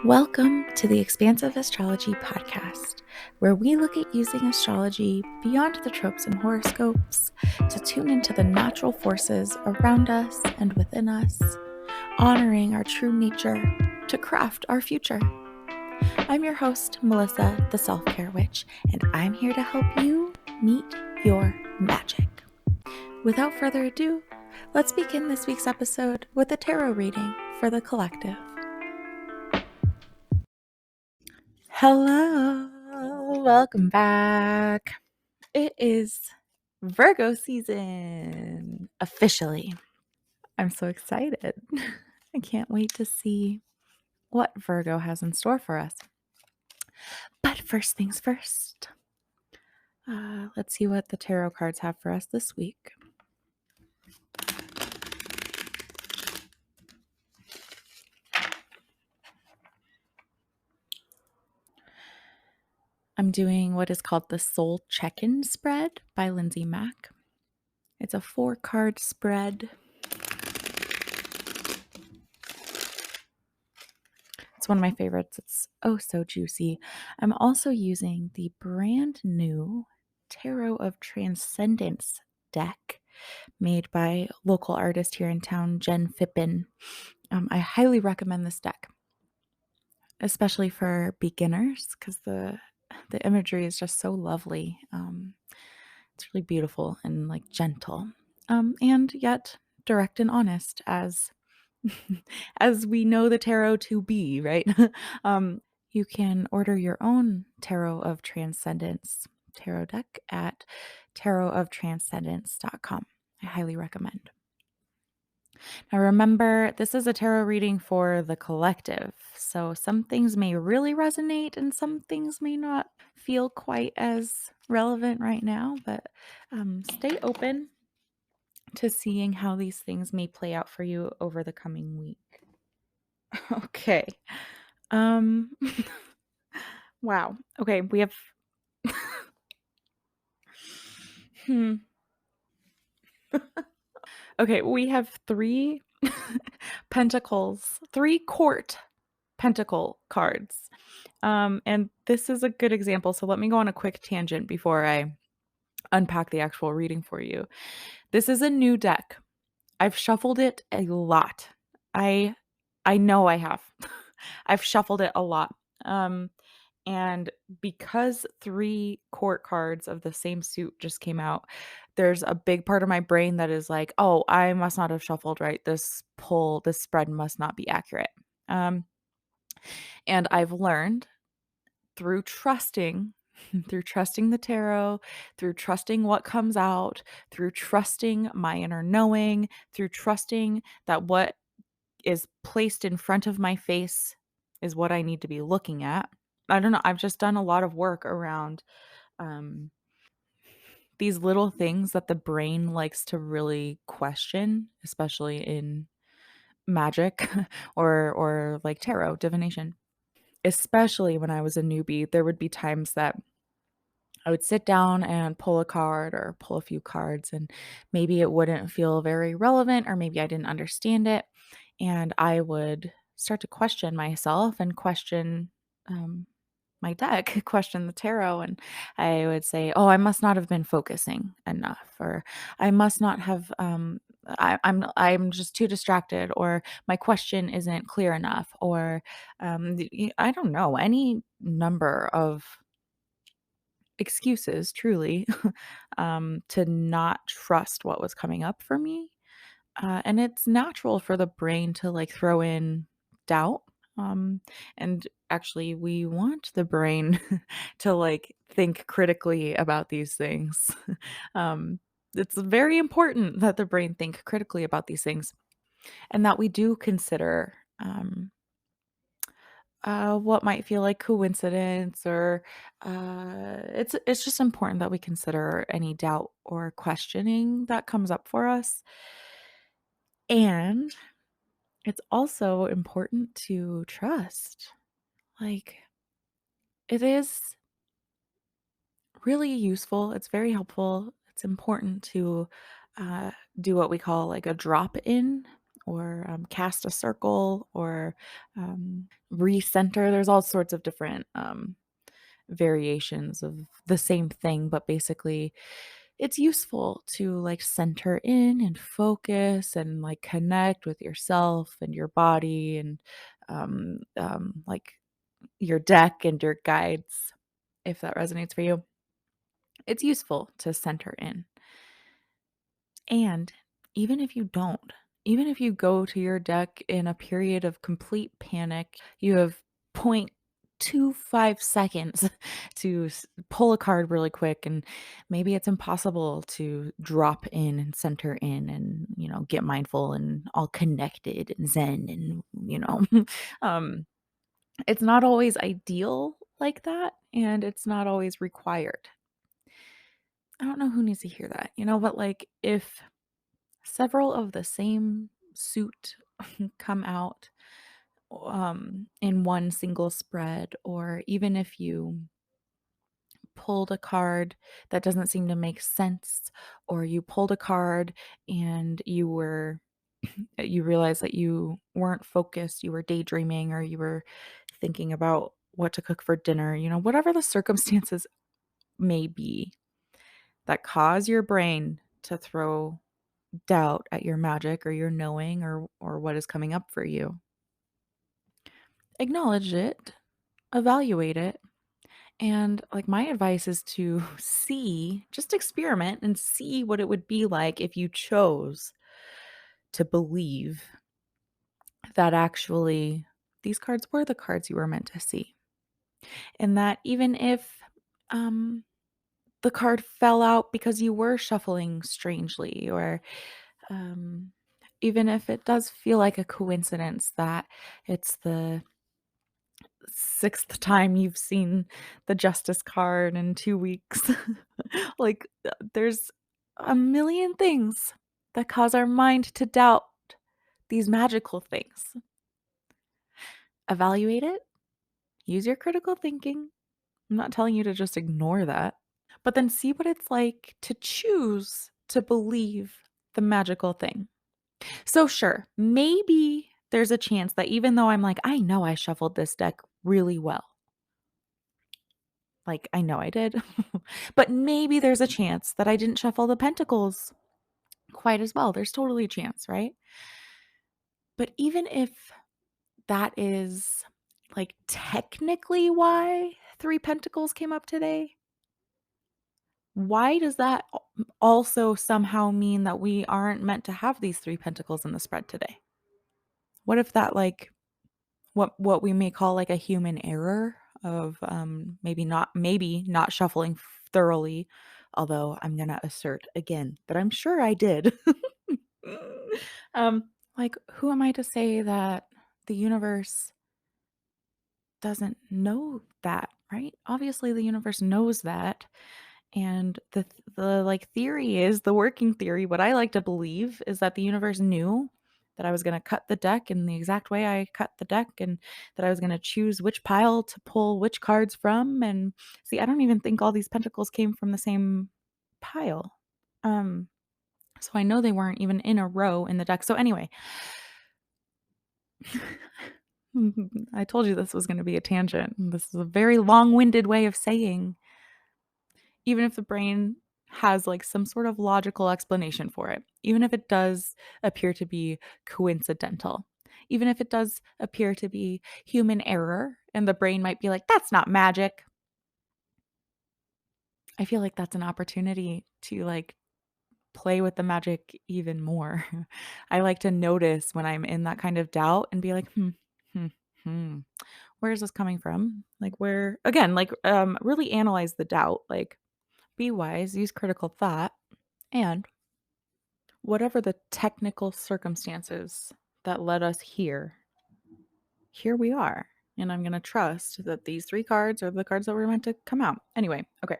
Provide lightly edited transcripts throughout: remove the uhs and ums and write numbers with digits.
Welcome to the Expansive Astrology Podcast, where we look at using astrology beyond the tropes and horoscopes to tune into the natural forces around us and within us, honoring our true nature to craft our future. I'm your host, Melissa, the Self-Care Witch, and I'm here to help you meet your magic. Without further ado, let's begin this week's episode with a tarot reading for the collective. Hello, welcome back. It is Virgo season, officially. I'm so excited. I can't wait to see what Virgo has in store for us. But first things first, let's see what the tarot cards have for us this week. I'm doing what is called the Soul Check-In Spread by Lindsay Mack. It's a 4-card spread. It's one of my favorites. It's oh so juicy. I'm also using the brand new Tarot of Transcendence deck made by local artist here in town, Jen Fippen. I highly recommend this deck, especially for beginners, because the imagery is just so lovely. It's really beautiful and like gentle, and yet direct and honest, as as we know the tarot to be, right? You can order your own Tarot of Transcendence tarot deck at tarotoftranscendence.com. I highly recommend. Now remember, this is a tarot reading for the collective, so some things may really resonate and some things may not feel quite as relevant right now, but stay open to seeing how these things may play out for you over the coming week. Okay. Wow. Okay, we have Okay, we have 3 pentacles, 3 court pentacle cards. And this is a good example. So let me go on a quick tangent before I unpack the actual reading for you. This is a new deck. I've shuffled it a lot. I know I have. I've shuffled it a lot. And because 3 court cards of the same suit just came out, there's a big part of my brain that is like, "Oh, I must not have shuffled right. This spread must not be accurate." And I've learned through trusting through trusting the tarot, through trusting what comes out, through trusting my inner knowing, through trusting that what is placed in front of my face is what I need to be looking at. I don't know, I've just done a lot of work around um, these little things that the brain likes to really question, especially in magic or like tarot divination. Especially when I was a newbie, there would be times that I would sit down and pull a card or pull a few cards, and maybe it wouldn't feel very relevant, or maybe I didn't understand it. And I would start to question myself and question my deck, question the tarot. And I would say, oh, I must not have been focusing enough, or I must not have, I'm just too distracted, or my question isn't clear enough, or I don't know, any number of excuses truly to not trust what was coming up for me. And it's natural for the brain to like throw in doubt. And actually, we want the brain to like think critically about these things. um, it's very important that the brain think critically about these things, and that we do consider what might feel like coincidence, or it's just important that we consider any doubt or questioning that comes up for us. And it's also important to trust. Like, it is really useful, it's very helpful, it's important to do what we call like a drop in or cast a circle or recenter. There's all sorts of different variations of the same thing, but basically it's useful to like center in and focus and like connect with yourself and your body and like your deck and your guides, if that resonates for you. It's useful to center in. And even if you don't, even if you go to your deck in a period of complete panic, you have 0.25 seconds to pull a card really quick, and maybe it's impossible to drop in and center in and, get mindful and all connected and zen and, um, it's not always ideal like that, and it's not always required. I don't know who needs to hear that, but like if several of the same suit come out in one single spread, or even if you pulled a card that doesn't seem to make sense, or you pulled a card and you realize that you weren't focused, you were daydreaming, or you were thinking about what to cook for dinner, whatever the circumstances may be that cause your brain to throw doubt at your magic or your knowing or what is coming up for you. Acknowledge it, evaluate it, and like my advice is to just experiment and see what it would be like if you chose to believe that actually these cards were the cards you were meant to see. And that even if um the card fell out because you were shuffling strangely, or um even if it does feel like a coincidence that it's the sixth time you've seen the Justice card in 2 weeks. Like, there's a million things that cause our mind to doubt these magical things. Evaluate it, use your critical thinking. I'm not telling you to just ignore that, but then see what it's like to choose to believe the magical thing. So sure, maybe there's a chance that even though I'm like, I know I shuffled this deck really well, like, I know I did. But maybe there's a chance that I didn't shuffle the pentacles quite as well. There's totally a chance, right? But even if that is, like, technically why 3 pentacles came up today, why does that also somehow mean that we aren't meant to have these 3 pentacles in the spread today? What if that, like, what we may call like a human error of maybe not shuffling thoroughly, although I'm gonna assert again that I'm sure I did. Like, who am I to say that the universe doesn't know that, right? Obviously the universe knows that. And the like theory is the working theory, what I like to believe is that the universe knew that I was going to cut the deck in the exact way I cut the deck, and that I was going to choose which pile to pull which cards from. And see, I don't even think all these pentacles came from the same pile. Um so I know they weren't even in a row in the deck. So anyway, I told you this was going to be a tangent. This is a very long-winded way of saying even if the brain has like some sort of logical explanation for it, even if it does appear to be coincidental, even if it does appear to be human error, and the brain might be like, that's not magic. I feel like that's an opportunity to like play with the magic even more. I like to notice when I'm in that kind of doubt and be like, hmm, hmm. Where is this coming from? Like, where, again, like, really analyze the doubt, like, be wise, use critical thought, and whatever the technical circumstances that led us here we are. And I'm going to trust that these 3 cards are the cards that were meant to come out. Anyway, okay.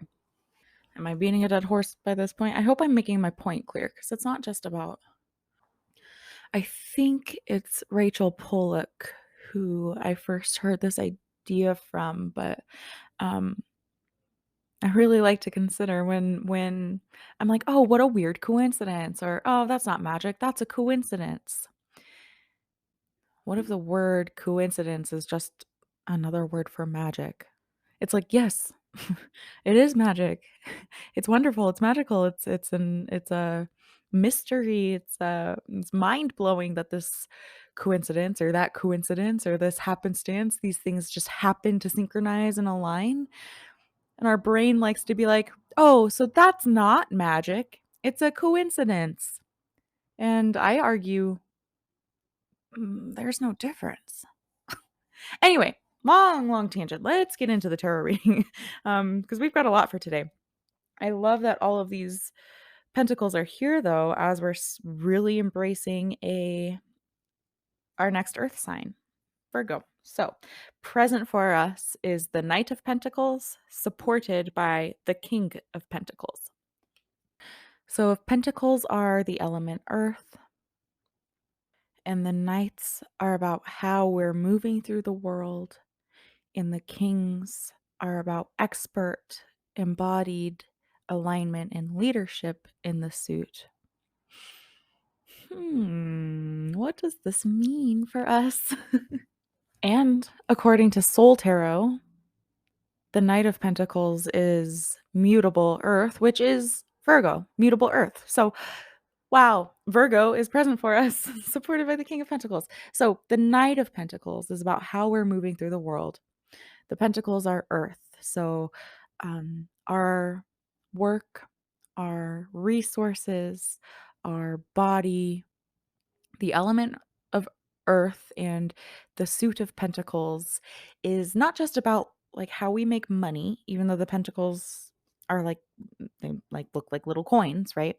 Am I beating a dead horse by this point? I hope I'm making my point clear, because it's not just about. I think it's Rachel Pollack who I first heard this idea from, but um, I really like to consider when I'm like, oh, what a weird coincidence, or oh, that's not magic, that's a coincidence. What if the word coincidence is just another word for magic? It's like, yes, it is magic. It's wonderful, it's magical, it's a mystery, it's mind-blowing that this coincidence or this happenstance, these things just happen to synchronize and align, and our brain likes to be like, "Oh, so that's not magic, it's a coincidence." And I argue, there's no difference. Anyway, long tangent. Let's get into the tarot reading, because we've got a lot for today. I love that all of these pentacles are here, though, as we're really embracing our next earth sign, Virgo. So, present for us is the Knight of Pentacles, supported by the King of Pentacles. So, if Pentacles are the element earth, and the Knights are about how we're moving through the world, and the Kings are about expert, embodied alignment and leadership in the suit. What does this mean for us? And according to Soul Tarot, the Knight of Pentacles is mutable earth, which is Virgo, mutable earth. So, wow, Virgo is present for us, supported by the King of Pentacles. So, the Knight of Pentacles is about how we're moving through the world. The Pentacles are earth. So, our work, our resources, our body, the element of earth and the suit of pentacles is not just about like how we make money, even though the pentacles are like they like look like little coins, right?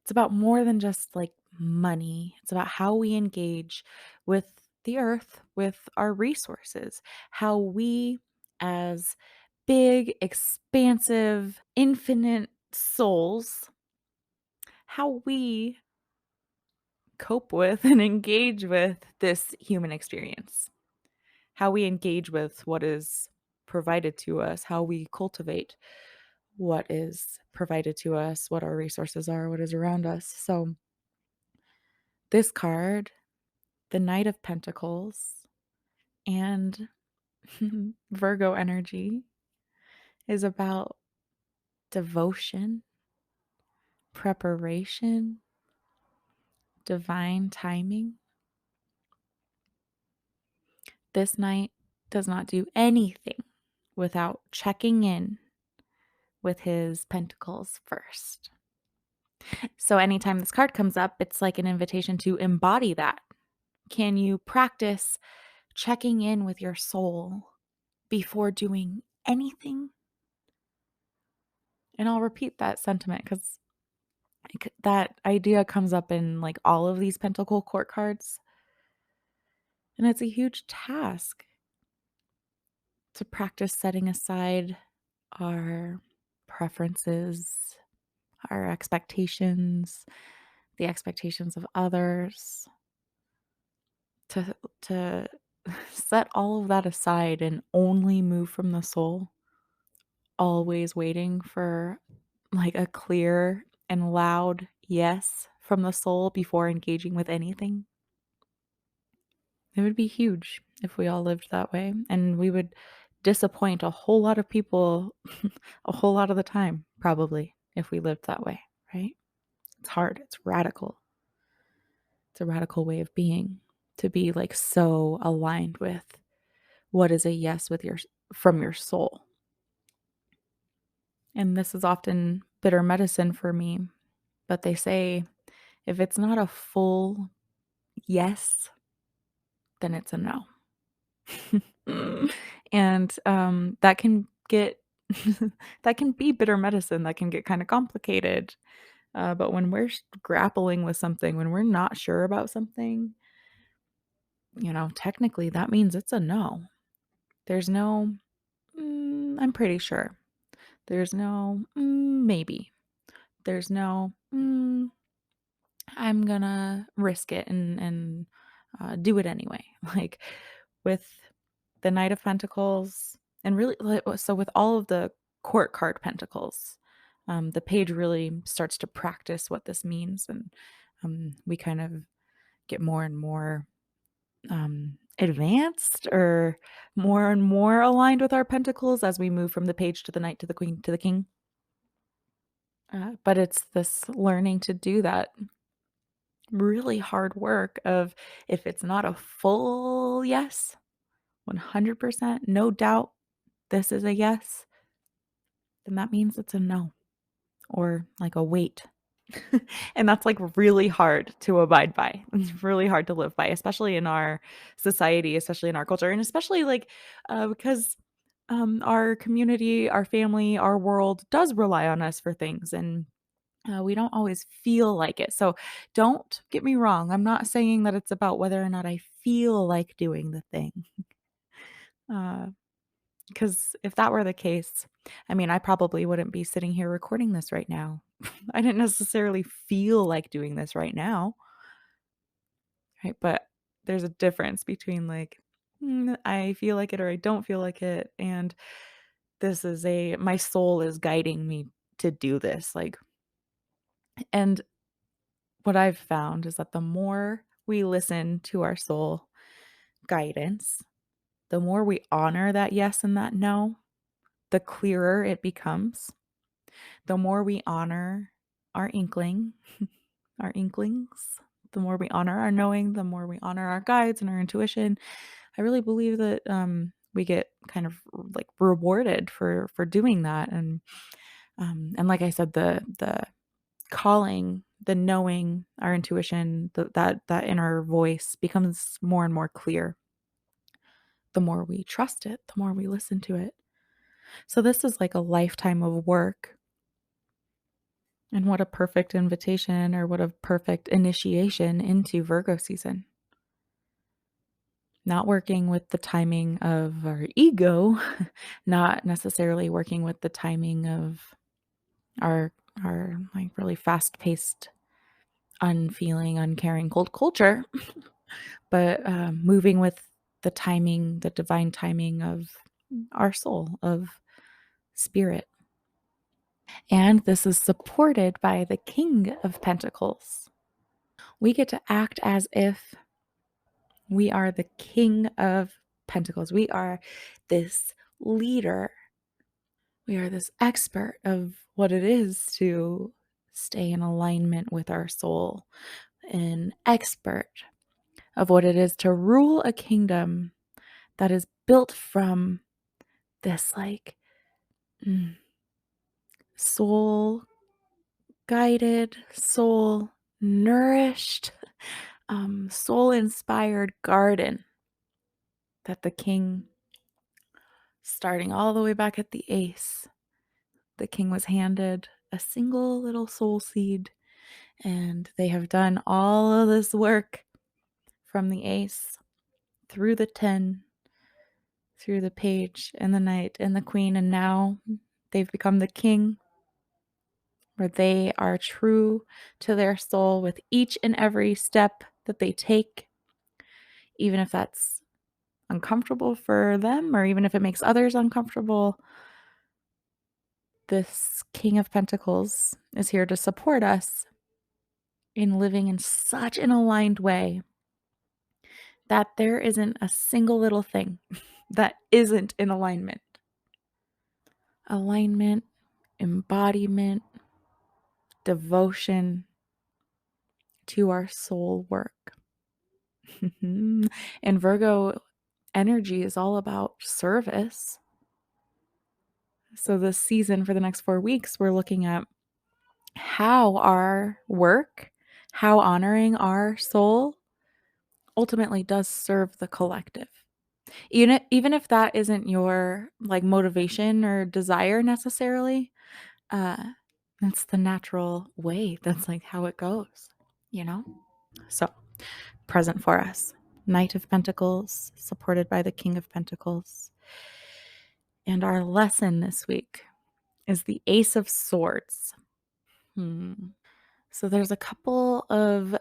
It's about more than just like money. It's about how we engage with the earth, with our resources, how we as big, expansive, infinite souls, how we cope with and engage with this human experience, how we engage with what is provided to us, how we cultivate what is provided to us, what our resources are, what is around us. So, this card, the Knight of Pentacles and Virgo energy, is about devotion, preparation, divine timing. This knight does not do anything without checking in with his pentacles first. So anytime this card comes up, it's like an invitation to embody that. Can you practice checking in with your soul before doing anything? And I'll repeat that sentiment because that idea comes up in like all of these pentacle court cards. And it's a huge task to practice setting aside our preferences, our expectations, the expectations of others, to set all of that aside and only move from the soul, always waiting for like a clear and loud yes from the soul before engaging with anything. It would be huge if we all lived that way, and we would disappoint a whole lot of people a whole lot of the time, probably, if we lived that way, right? It's hard, it's radical. It's a radical way of being to be like so aligned with what is a yes with your from your soul. And this is often bitter medicine for me, but they say if it's not a full yes, then it's a no. And that can get that can be bitter medicine. That can get kind of complicated. But when we're grappling with something, when we're not sure about something, technically that means it's a no. There's no, I'm pretty sure. There's no, maybe. There's no, I'm gonna risk it and do it anyway. Like with the Knight of Pentacles, and really, so with all of the court card pentacles, the page really starts to practice what this means, and we kind of get more and more advanced or more and more aligned with our pentacles as we move from the page to the knight to the queen to the king. But it's this learning to do that really hard work of, if it's not a full yes, 100%, no doubt, this is a yes, then that means it's a no or like a wait. And that's like really hard to abide by. It's really hard to live by, especially in our society, especially in our culture, and especially like because our community, our family, our world does rely on us for things. And we don't always feel like it. So don't get me wrong. I'm not saying that it's about whether or not I feel like doing the thing. Because if that were the case, I mean, I probably wouldn't be sitting here recording this right now. I didn't necessarily feel like doing this right now, right? But there's a difference between like, I feel like it or I don't feel like it. And this is my soul is guiding me to do this. Like, and what I've found is that the more we listen to our soul guidance, the more we honor that yes and that no, the clearer it becomes. The more we honor our our inklings, the more we honor our knowing, the more we honor our guides and our intuition. I really believe that we get kind of like rewarded for doing that. And like I said, the calling, the knowing, our intuition, that inner voice becomes more and more clear. The more we trust it, the more we listen to it. So this is like a lifetime of work. And what a perfect invitation, or what a perfect initiation into Virgo season. Not working with the timing of our ego, not necessarily working with the timing of our like really fast-paced, unfeeling, uncaring cold culture, but moving with the timing, the divine timing of our soul, of spirit. And this is supported by the King of Pentacles. We get to act as if we are the King of Pentacles. We are this leader. We are this expert of what it is to stay in alignment with our soul, an expert of what it is to rule a kingdom that is built from this like soul guided, soul nourished, soul inspired garden that the king, starting all the way back at the ace, the king was handed a single little soul seed, and they have done all of this work from the ace through the 10, through the page and the knight and the queen, and now they've become the king, where they are true to their soul with each and every step that they take, even if that's uncomfortable for them or even if it makes others uncomfortable. This King of Pentacles is here to support us in living in such an aligned way that there isn't a single little thing that isn't in alignment. Alignment, embodiment, devotion to our soul work. And Virgo energy is all about service. So this season, for the next 4 weeks, we're looking at how our work, how honoring our soul ultimately does serve the collective. Even if that isn't your like motivation or desire necessarily, uh, that's the natural way. That's like how it goes, you know? So present for us, Knight of Pentacles, supported by the King of Pentacles. And our lesson this week is the Ace of Swords. So there's a couple of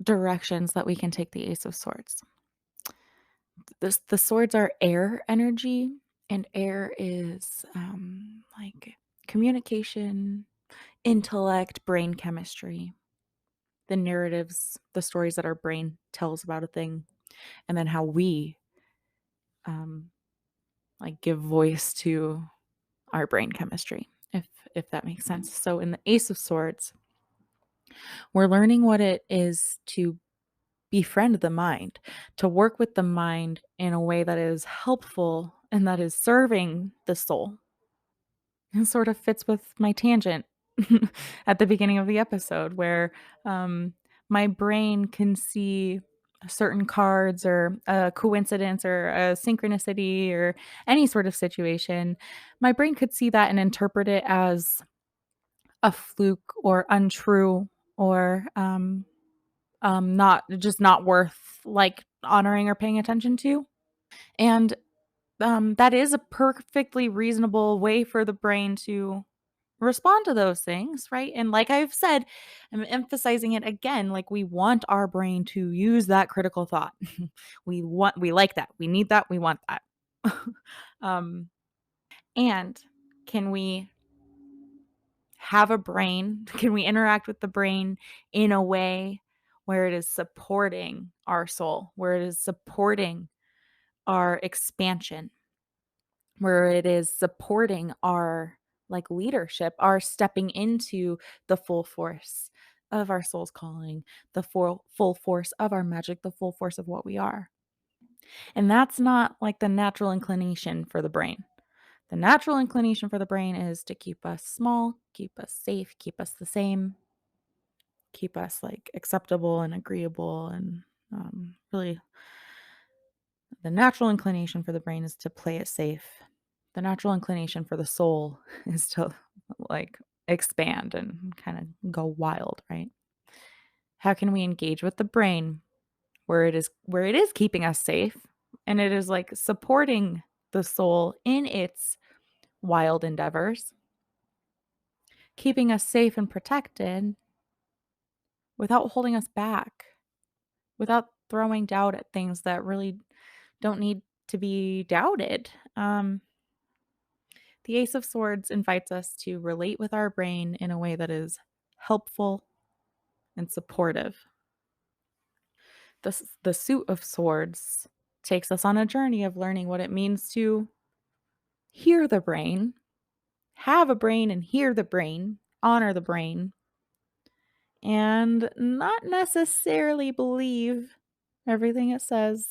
directions that we can take the Ace of Swords. The swords are air energy, and air is like communication, intellect, brain chemistry. the narratives, the stories that our brain tells about a thing, and then how we um, like give voice to our brain chemistry, if that makes sense. So in the Ace of Swords, we're learning what it is to befriend the mind, to work with the mind in a way that is helpful and that is serving the soul. It sort of fits with my tangent at the beginning of the episode where um, my brain can see certain cards or a coincidence or a synchronicity or any sort of situation. My brain could see that and interpret it as a fluke or untrue or not worth like honoring or paying attention to. And that is a perfectly reasonable way for the brain to respond to those things, right? And like I've said, I'm emphasizing it again, like we want our brain to use that critical thought. We like that. We need that. We want that. um and can we have a brain? Can we interact with the brain in a way where it is supporting our soul, where it is supporting our expansion, where it is supporting our like leadership, our stepping into the full force of our soul's calling, the full force of our magic, the full force of what we are. And that's not like the natural inclination for the brain. The natural inclination for the brain is to keep us small, keep us safe, keep us the same, keep us like acceptable and agreeable and really the natural inclination for the brain is to play it safe. The natural inclination for the soul is to like expand and kind of go wild, right? How can we engage with the brain where it is keeping us safe and it is like supporting the soul in its wild endeavors, keeping us safe and protected without holding us back, without throwing doubt at things that really don't need to be doubted. The Ace of Swords invites us to relate with our brain in a way that is helpful and supportive. The Suit of Swords takes us on a journey of learning what it means to hear the brain, have a brain and hear the brain, honor the brain, and not necessarily believe everything it says,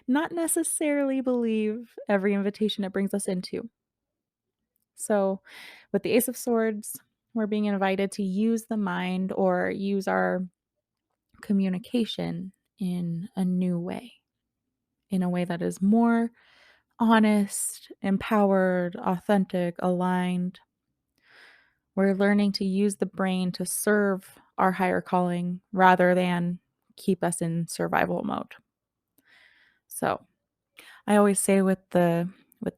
not necessarily believe every invitation it brings us into. So, with the Ace of Swords, we're being invited to use the mind or use our communication in a new way, in a way that is more honest, empowered, authentic, aligned. We're learning to use the brain to serve our higher calling rather than keep us in survival mode. So, I always say with the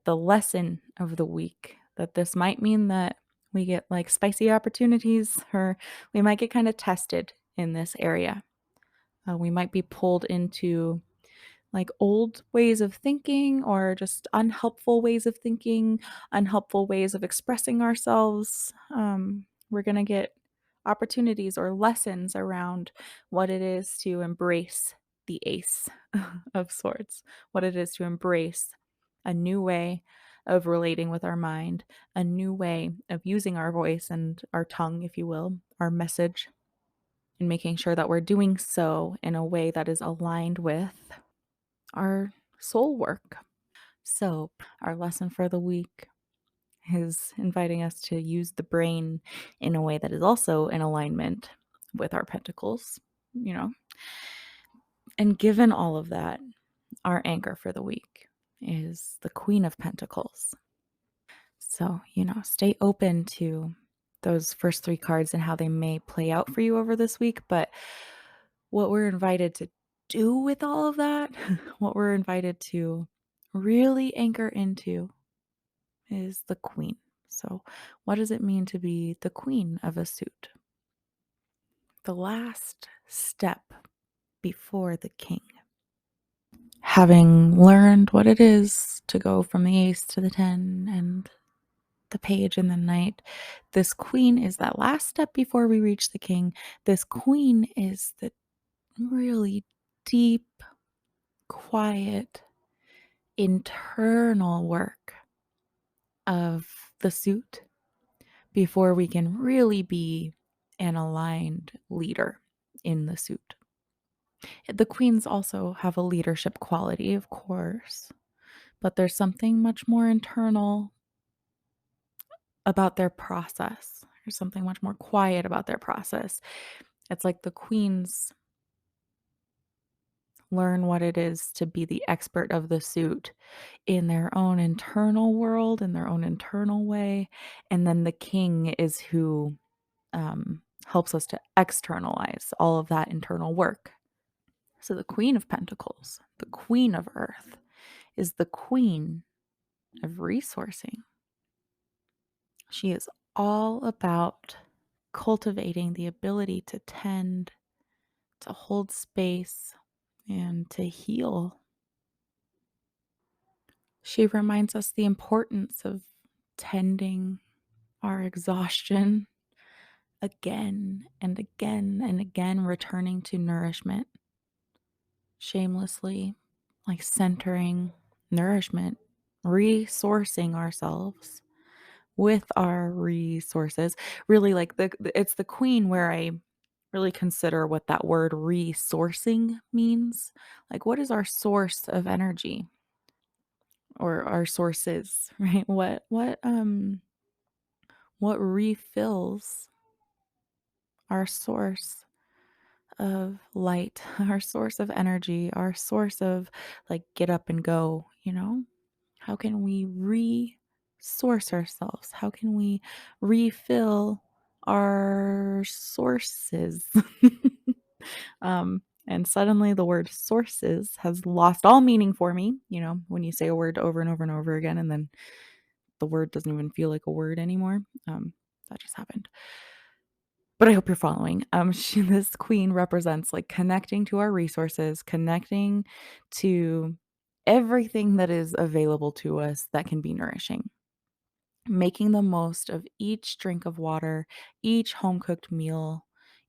lesson of the week that this might mean that we get like spicy opportunities or we might get kind of tested in this area. We might be pulled into like old ways of thinking or just unhelpful ways of thinking, unhelpful ways of expressing ourselves. We're going to get opportunities or lessons around what it is to embrace the Ace of Swords, what it is to embrace a new way of relating with our mind, a new way of using our voice and our tongue, if you will, our message, and making sure that we're doing so in a way that is aligned with our soul work. So, our lesson for the week is inviting us to use the brain in a way that is also in alignment with our pentacles, you know. And given all of that, our anchor for the week is the Queen of Pentacles. So, stay open to those first three cards and how they may play out for you over this week. But what we're invited to do with all of that, what we're invited to really anchor into is the Queen. So, what does it mean to be the Queen of a suit? The last step before the King. Having learned what it is to go from the ace to the 10 and the page and the knight. This queen is that last step before we reach the king. This queen is the really deep, quiet, internal work of the suit before we can really be an aligned leader in the suit. The queens also have a leadership quality, of course, but there's something much more internal about their process. There's something much more quiet about their process. It's like the queens learn what it is to be the expert of the suit in their own internal world, in their own internal way. And then the king is who helps us to externalize all of that internal work. So the Queen of Pentacles, the Queen of Earth, is the queen of resourcing. She is all about cultivating the ability to tend, to hold space, and to heal. She reminds us the importance of tending our exhaustion again and again and again, returning to nourishment, shamelessly, like centering nourishment, resourcing ourselves with our resources. Really, like it's the queen where I really consider what that word resourcing means. Like, what is our source of energy or our sources, right? What refills our source of light, our source of energy, our source of like get up and go, you know? How can we resource ourselves? How can we refill our sources? And suddenly the word sources has lost all meaning for me. You know, when you say a word over and over and over again, and then the word doesn't even feel like a word anymore. That just happened. But I hope you're following. This queen represents like connecting to our resources, connecting to everything that is available to us that can be nourishing, making the most of each drink of water, each home cooked meal,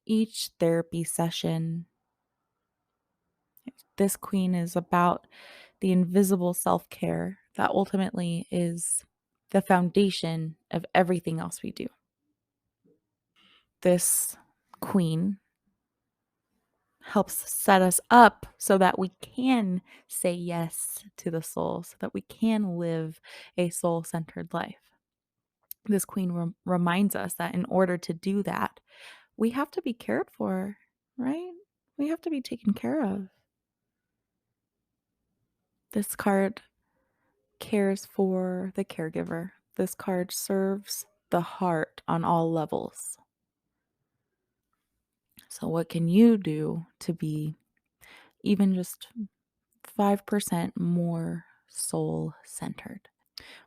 each therapy session. This queen is about the invisible self care that ultimately is the foundation of everything else we do. This queen helps set us up so that we can say yes to the soul, so that we can live a soul centered life. This queen reminds us that in order to do that, we have to be cared for, right? We have to be taken care of. This card cares for the caregiver. This card serves the heart on all levels. So, what can you do to be even just 5% more soul centered?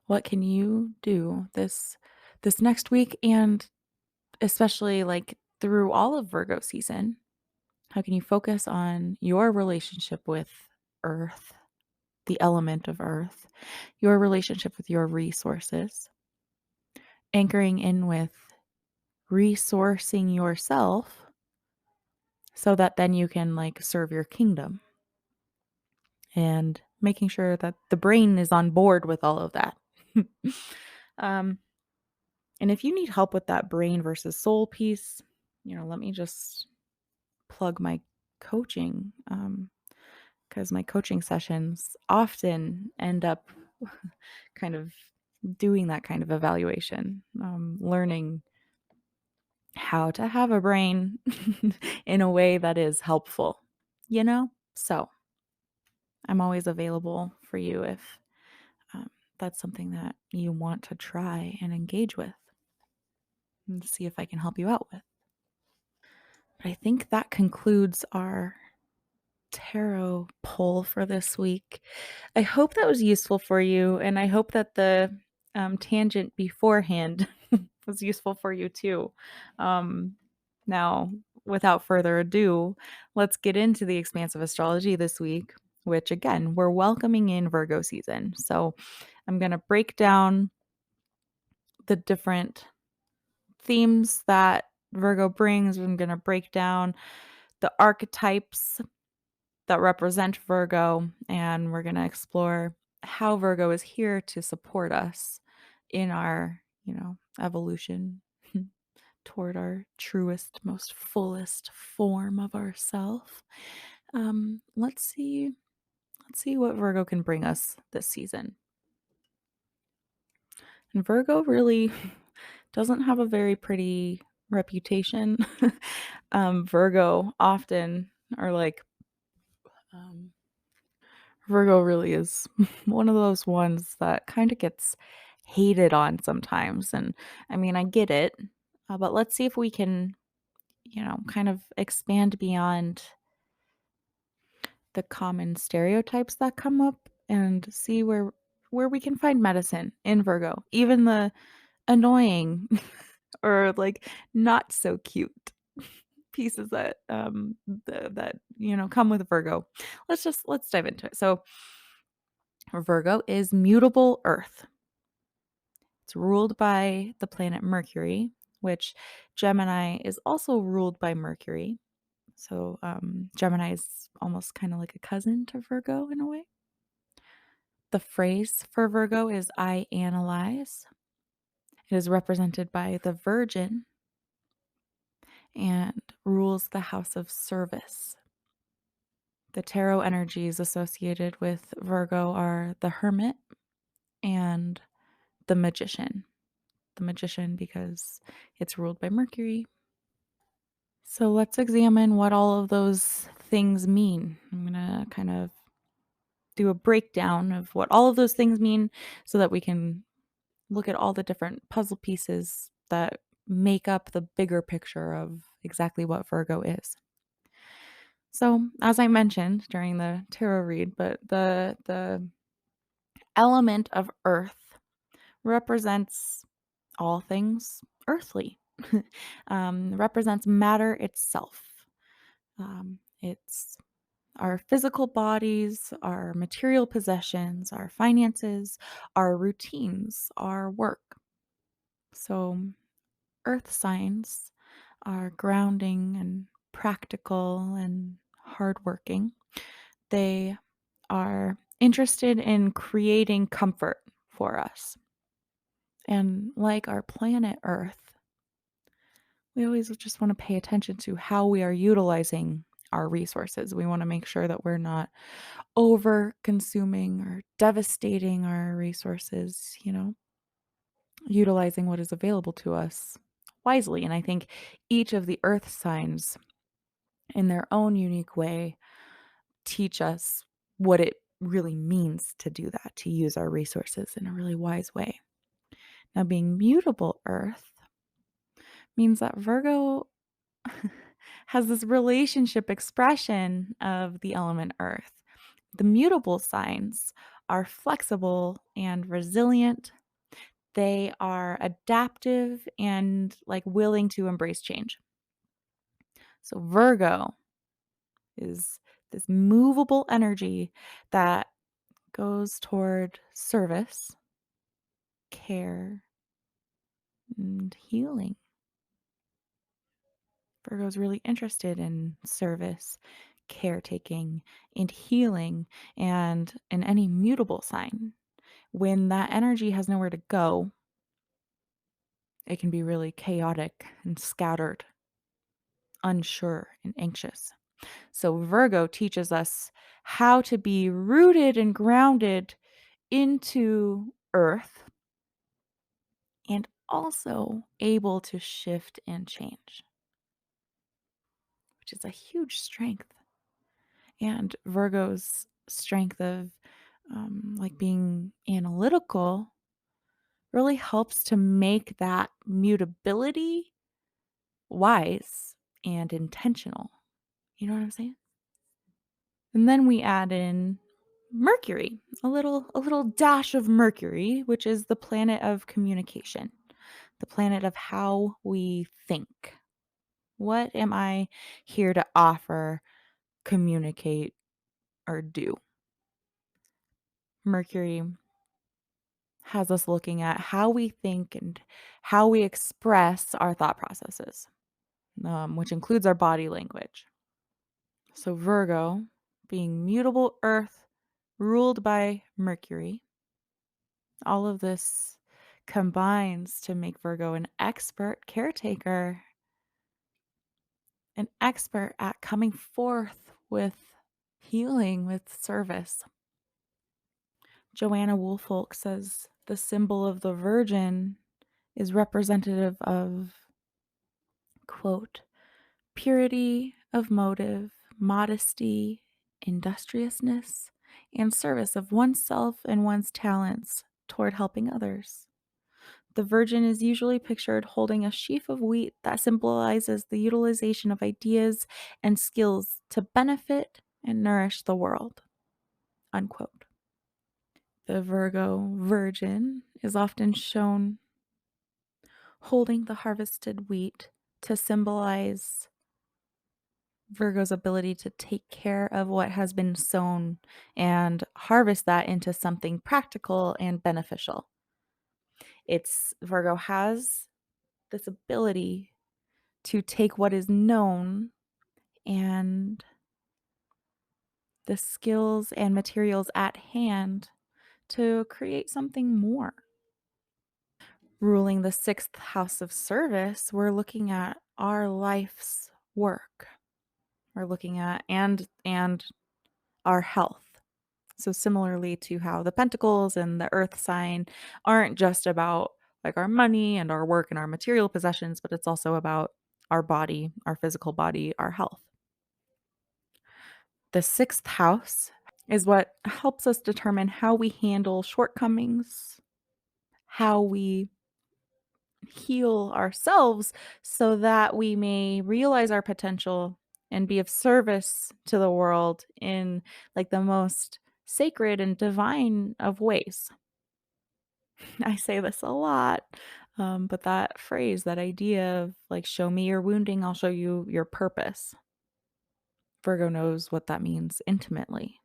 What can you do this next week, and especially like through all of Virgo season? How can you focus on your relationship with earth, the element of earth, your relationship with your resources, anchoring in with resourcing yourself so that then you can like serve your kingdom, and making sure that the brain is on board with all of that. um, and if you need help with that brain versus soul piece, let me just plug my coaching, because my coaching sessions often end up kind of doing that kind of evaluation, learning how to have a brain in a way that is helpful, So I'm always available for you if um, that's something that you want to try and engage with and see if I can help you out with. But I think that concludes our tarot pull for this week. I hope that was useful for you, and I hope that the tangent beforehand was useful for you too. Now, without further ado, let's get into the expansive astrology this week, which again, we're welcoming in Virgo season. So I'm going to break down the different themes that Virgo brings. I'm going to break down the archetypes that represent Virgo, and we're going to explore how Virgo is here to support us in our, evolution toward our truest, most fullest form of ourself. Let's see what Virgo can bring us this season. And Virgo really doesn't have a very pretty reputation. Virgo often are like, um, Virgo really is one of those ones that kind of gets hated on sometimes. And I mean, I get it, but let's see if we can, kind of expand beyond the common stereotypes that come up and see where we can find medicine in Virgo, even the annoying or like not so cute pieces that come with Virgo. Let's dive into it. So Virgo is mutable earth. It's ruled by the planet Mercury, which Gemini is also ruled by Mercury. So Gemini is almost kind of like a cousin to Virgo in a way. The phrase for Virgo is I analyze. It is represented by the Virgin and rules the house of service. The tarot energies associated with Virgo are the Hermit and the Magician. The Magician because it's ruled by Mercury. So let's examine what all of those things mean. I'm going to kind of do a breakdown of what all of those things mean so that we can look at all the different puzzle pieces that make up the bigger picture of exactly what Virgo is. So, as I mentioned during the tarot read, but the element of earth represents all things earthly. Represents matter itself. It's our physical bodies, our material possessions, our finances, our routines, our work. So, earth signs are grounding and practical and hardworking. They are interested in creating comfort for us. And like our planet Earth, we always just want to pay attention to how we are utilizing our resources. We want to make sure that we're not over consuming or devastating our resources, utilizing what is available to us wisely. And I think each of the earth signs, in their own unique way, teach us what it really means to do that, to use our resources in a really wise way. Now, being mutable earth means that Virgo has this relationship expression of the element earth. The mutable signs are flexible and resilient. They are adaptive and like willing to embrace change. So Virgo is this movable energy that goes toward service, care, and healing. Virgo is really interested in service, caretaking, and healing, and in any mutable sign. When that energy has nowhere to go, it can be really chaotic and scattered, unsure and anxious. So Virgo teaches us how to be rooted and grounded into earth and also able to shift and change, which is a huge strength. And Virgo's strength of like being analytical really helps to make that mutability wise and intentional. You know what I'm saying? And then we add in Mercury, a little dash of Mercury, which is the planet of communication, the planet of how we think. What am I here to offer, communicate, or do? Mercury has us looking at how we think and how we express our thought processes, which includes our body language. So, Virgo, being mutable earth, ruled by Mercury, all of this combines to make Virgo an expert caretaker, an expert at coming forth with healing, with service. Joanna Woolfolk says the symbol of the Virgin is representative of, quote, purity of motive, modesty, industriousness, and service of oneself and one's talents toward helping others. The Virgin is usually pictured holding a sheaf of wheat that symbolizes the utilization of ideas and skills to benefit and nourish the world. Unquote. The Virgo Virgin is often shown holding the harvested wheat to symbolize Virgo's ability to take care of what has been sown and harvest that into something practical and beneficial. It's Virgo has this ability to take what is known and the skills and materials at hand to create something more. Ruling the sixth house of service, we're looking at our life's work. We're looking at and our health. So similarly to how the pentacles and the earth sign aren't just about like our money and our work and our material possessions, but it's also about our body, our physical body, our health. The sixth house is what helps us determine how we handle shortcomings, how we heal ourselves so that we may realize our potential and be of service to the world in like the most sacred and divine of ways. I say this a lot, but that phrase, that idea of like, show me your wounding, I'll show you your purpose. Virgo knows what that means intimately.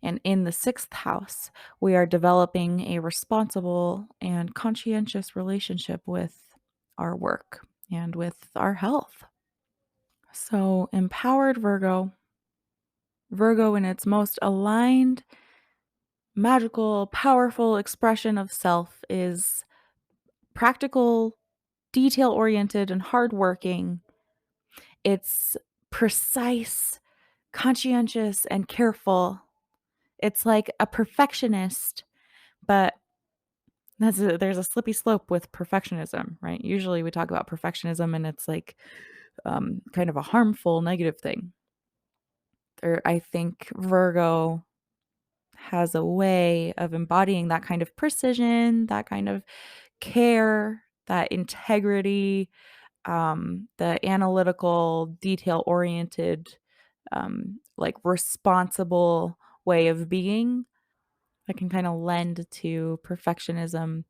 And in the sixth house, we are developing a responsible and conscientious relationship with our work and with our health. So, empowered Virgo, Virgo in its most aligned, magical, powerful expression of self is practical, detail oriented, and hardworking. It's precise, conscientious, and careful. It's like a perfectionist, but there's a slippery slope with perfectionism, right? Usually we talk about perfectionism and it's like kind of a harmful, negative thing. Or I think Virgo has a way of embodying that kind of precision, that kind of care, that integrity, the analytical, detail oriented, like responsible way of being that can kind of lend to perfectionism.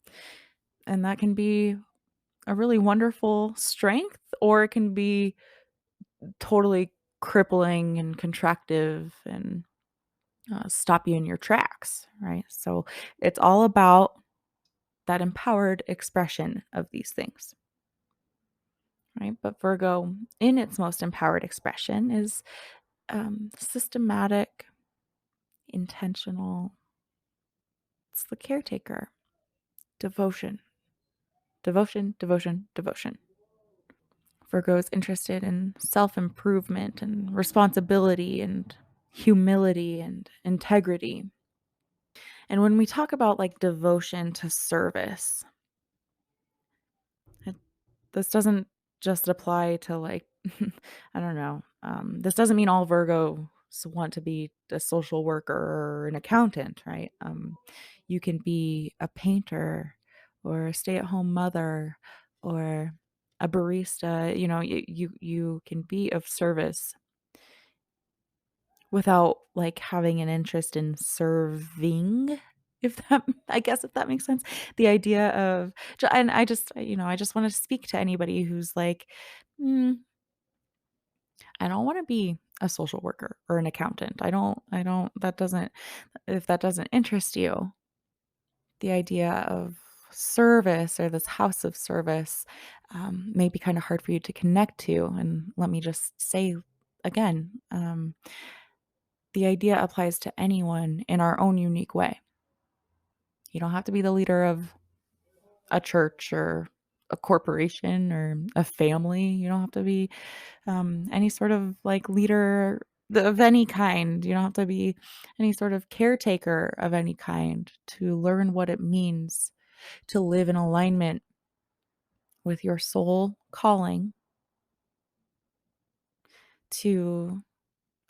And that can be a really wonderful strength, or it can be totally crippling and contractive and stop you in your tracks, right? So it's all about that empowered expression of these things, right? But Virgo, in its most empowered expression, is systematic, intentional. It's the caretaker, devotion, devotion, devotion, devotion. Virgo is interested in self improvement and responsibility and humility and integrity. And when we talk about like devotion to service, it, this doesn't just apply to like, I don't know, this doesn't mean all Virgos want to be a social worker or an accountant, right? You can be a painter or a stay at home mother or a barista. You know, you can be of service without, like, having an interest in serving, if that I guess if that makes sense. The idea of and I just, I just wanna speak to anybody who's like, "Mm, I don't wanna be a social worker or an accountant. I don't that doesn't if that doesn't interest you, the idea of service or this house of service may be kind of hard for you to connect to. And let me just say again, the idea applies to anyone in our own unique way. You don't have to be the leader of a church or a corporation or a family. You don't have to be any sort of like leader of any kind. You don't have to be any sort of caretaker of any kind to learn what it means to live in alignment with your soul calling, to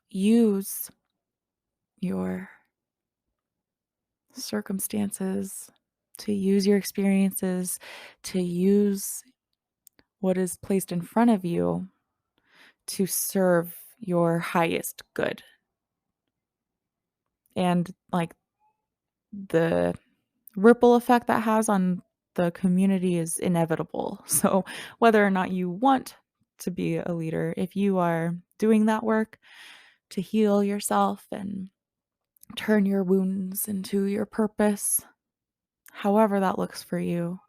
use your circumstances, to use your experiences, to use what is placed in front of you to serve your highest good. And like the ripple effect that has on the community is inevitable. So, whether or not you want to be a leader, if you are doing that work to heal yourself and turn your wounds into your purpose, however that looks for you,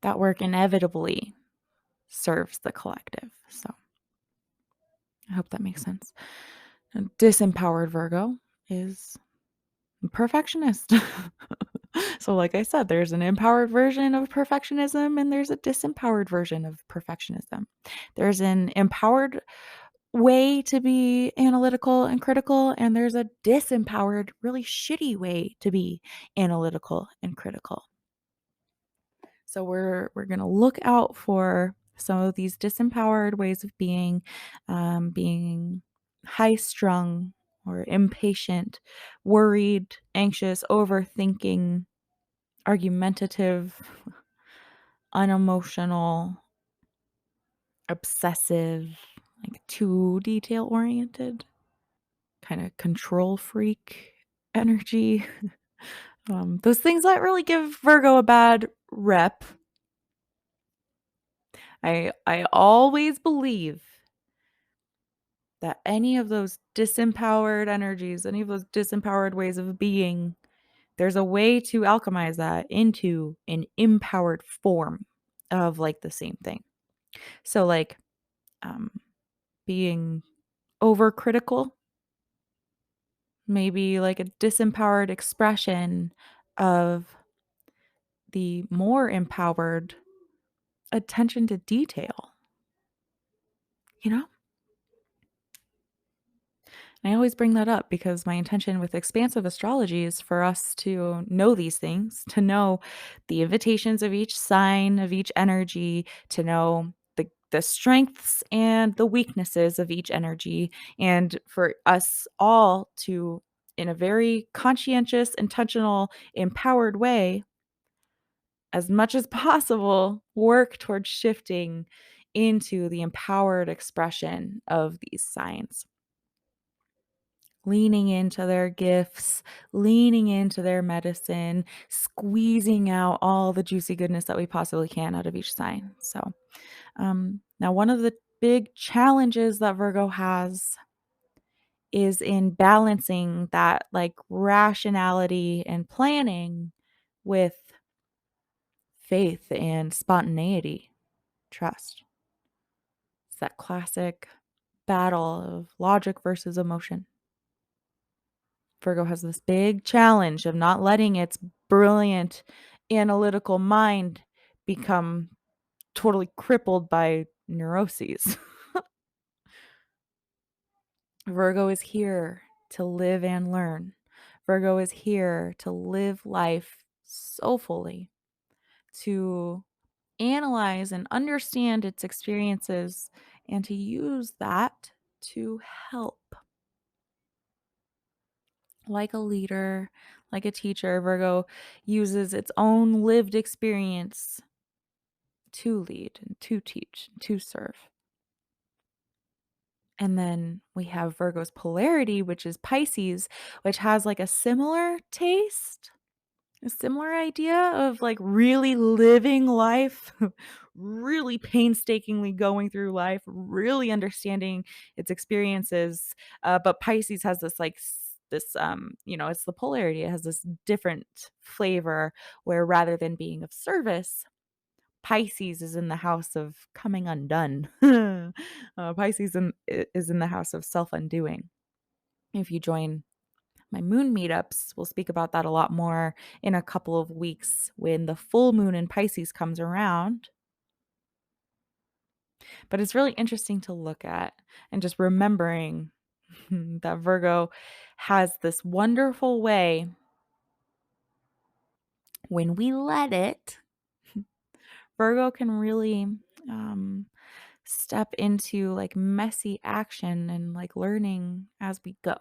that work inevitably serves the collective. So, I hope that makes sense. A disempowered Virgo is perfectionist. So, like I said, there's an empowered version of perfectionism and there's a disempowered version of perfectionism. There's an empowered way to be analytical and critical, and there's a disempowered, really shitty way to be analytical and critical. So we're gonna look out for some of these disempowered ways of being high strung or impatient, worried, anxious, overthinking, argumentative, unemotional, obsessive, like too detail oriented, kind of control freak energy. Those things that really give Virgo a bad rep. I always believe that any of those disempowered energies, any of those disempowered ways of being, there's a way to alchemize that into an empowered form of like the same thing. So like um, being overcritical, maybe like a disempowered expression of the more empowered attention to detail, you know? And I always bring that up because my intention with expansive astrology is for us to know these things, to know the invitations of each sign, of each energy, to know the strengths and the weaknesses of each energy, and for us all to, in a very conscientious, intentional, empowered way, as much as possible, work towards shifting into the empowered expression of these signs. Leaning into their gifts, leaning into their medicine, squeezing out all the juicy goodness that we possibly can out of each sign. So, now one of the big challenges that Virgo has is in balancing that like rationality and planning with faith and spontaneity, trust. It's that classic battle of logic versus emotion. Virgo has this big challenge of not letting its brilliant analytical mind become totally crippled by neuroses. Virgo is here to live and learn. Virgo is here to live life so fully, to analyze and understand its experiences, and to use that to help. Like a leader, like a teacher, Virgo uses its own lived experience to lead and to teach, to serve. And then we have Virgo's polarity, which is Pisces, which has like a similar taste, a similar idea of like really living life, really painstakingly going through life, really understanding its experiences. But Pisces has this like it's the polarity. It has this different flavor where rather than being of service, Pisces is in the house of coming undone. Pisces is in the house of self-undoing. If you join my moon meetups, we'll speak about that a lot more in a couple of weeks when the full moon in Pisces comes around. But it's really interesting to look at and just remembering that Virgo has this wonderful way when we let it, Virgo can really um, step into like messy action and like learning as we go.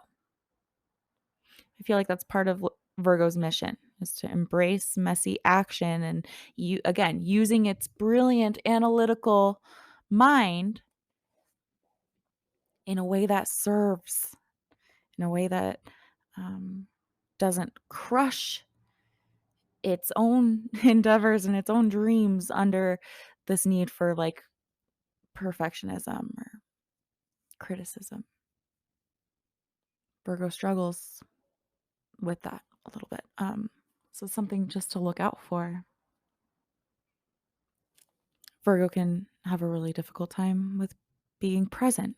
I feel like that's part of Virgo's mission is to embrace messy action and you again using its brilliant analytical mind in a way that serves, in a way that um, doesn't crush its own endeavors and its own dreams under this need for like perfectionism or criticism. Virgo struggles with that a little bit. So something just to look out for. Virgo can have a really difficult time with being present.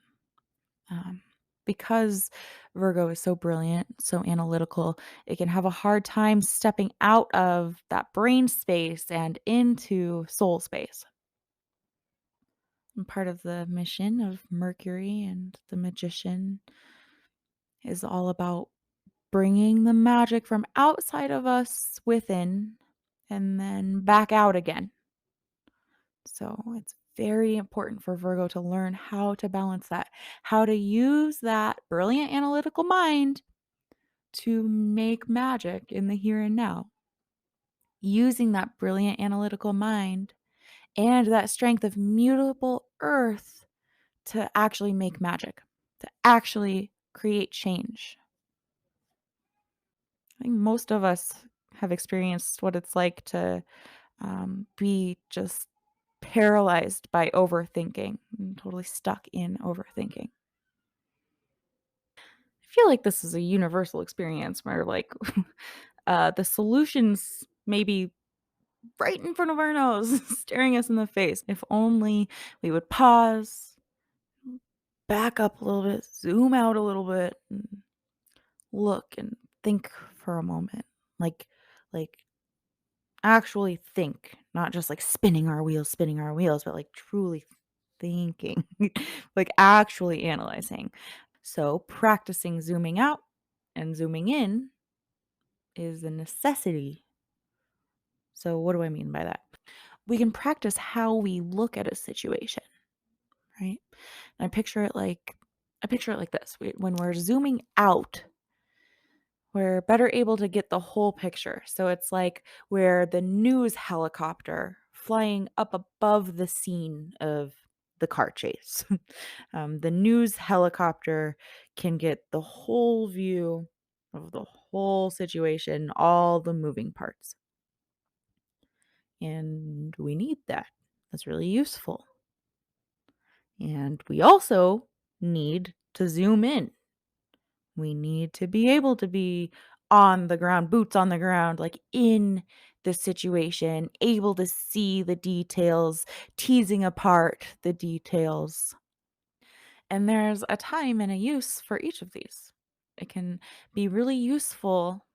Um, because Virgo is so brilliant, so analytical, it can have a hard time stepping out of that brain space and into soul space. And part of the mission of Mercury and the magician is all about bringing the magic from outside of us within and then back out again. So it's very important for Virgo to learn how to balance that, how to use that brilliant analytical mind to make magic in the here and now. Using that brilliant analytical mind and that strength of mutable earth to actually make magic, to actually create change. I think most of us have experienced what it's like to be just paralyzed by overthinking, and totally stuck in overthinking. I feel like this is a universal experience where, like, the solutions may be right in front of our nose, staring us in the face. If only we would pause, back up a little bit, zoom out a little bit, and look and think for a moment. Like actually think, not just like spinning our wheels, but like truly thinking, like actually analyzing. So practicing zooming out and zooming in is a necessity. So what do I mean by that? We can practice how we look at a situation, right? And I picture it like this. When we're zooming out, we're better able to get the whole picture. So it's like we're the news helicopter flying up above the scene of the car chase. The news helicopter can get the whole view of the whole situation, all the moving parts. And we need that. That's really useful. And we also need to zoom in. We need to be able to be on the ground, boots on the ground, like in the situation, able to see the details, teasing apart the details. And there's a time and a use for each of these. It can be really useful